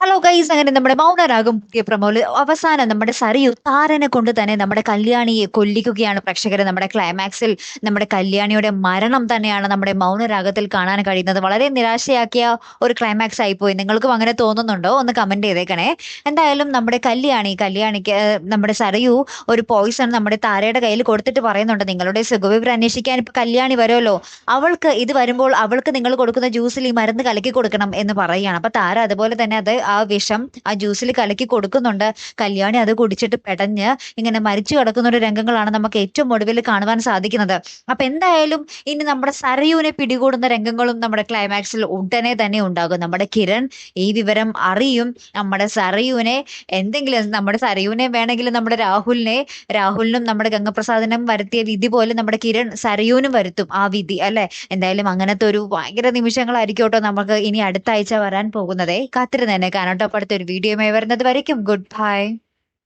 Hello guys, അങ്ങനെ നമ്മുടെ മൗനരാഗം പുതിയ പ്രമോല് അവസാനം നമ്മുടെ സരയു താരനെ കൊണ്ട് തന്നെ നമ്മുടെ കല്യാണിയെ കൊല്ലിക്കുകയാണ് പ്രേക്ഷകരെ. നമ്മുടെ ക്ലൈമാക്സിൽ നമ്മുടെ കല്യാണിയുടെ മരണം തന്നെയാണ് നമ്മുടെ മൗനരാഗത്തിൽ കാണാൻ കഴിയുന്നത്. വളരെ നിരാശയാക്കിയ ഒരു ക്ലൈമാക്സ് ആയിപ്പോയി. നിങ്ങൾക്കും അങ്ങനെ തോന്നുന്നുണ്ടോ? ഒന്ന് കമന്റ് ചെയ്തേക്കണേ. എന്തായാലും നമ്മുടെ കല്യാണിക്ക് നമ്മുടെ സരയു ഒരു പോയിസൺ നമ്മുടെ താരയുടെ കയ്യിൽ കൊടുത്തിട്ട് പറയുന്നുണ്ട്, നിങ്ങളുടെ സുഖവിവരം അന്വേഷിക്കാൻ ഇപ്പൊ കല്യാണി വരുമല്ലോ, അവൾക്ക് ഇത് വരുമ്പോൾ അവൾക്ക് നിങ്ങൾ കൊടുക്കുന്ന ജ്യൂസിൽ ഈ മരുന്ന് കലക്കി കൊടുക്കണം എന്ന് പറയുകയാണ്. അപ്പൊ താര അതുപോലെ തന്നെ ആ വിഷം ആ ജ്യൂസിൽ കലക്കി കൊടുക്കുന്നുണ്ട്. കല്യാണി അത് കുടിച്ചിട്ട് പെടഞ്ഞ് ഇങ്ങനെ മരിച്ചു കിടക്കുന്ന ഒരു രംഗങ്ങളാണ് നമുക്ക് ഏറ്റവും ഒടുവിൽ കാണുവാൻ സാധിക്കുന്നത്. അപ്പൊ എന്തായാലും ഇനി നമ്മുടെ സരയുവിനെ പിടികൂടുന്ന രംഗങ്ങളും നമ്മുടെ ക്ലൈമാക്സിൽ ഉടനെ തന്നെ ഉണ്ടാകും. നമ്മുടെ കിരൺ ഈ വിവരം അറിയും. നമ്മുടെ സരയുവിനെ എന്തെങ്കിലും നമ്മുടെ സരയുവിനെ വേണമെങ്കിൽ നമ്മുടെ രാഹുലിനും നമ്മുടെ ഗംഗപ്രസാദിനും വരുത്തിയ വിധി പോലെ നമ്മുടെ കിരൺ സരയുവിനും വരുത്തും ആ വിധി, അല്ലെ? എന്തായാലും അങ്ങനത്തെ ഒരു ഭയങ്കര നിമിഷങ്ങളായിരിക്കും കേട്ടോ നമുക്ക് ഇനി അടുത്ത ആഴ്ച വരാൻ പോകുന്നതേ. കാത്തിരുന്ന് തന്നെ കാണാട്ടോ. അടുത്തൊരു വീഡിയോയുമായി വരുന്നത് വരയ്ക്കും ഗുഡ് ബൈ.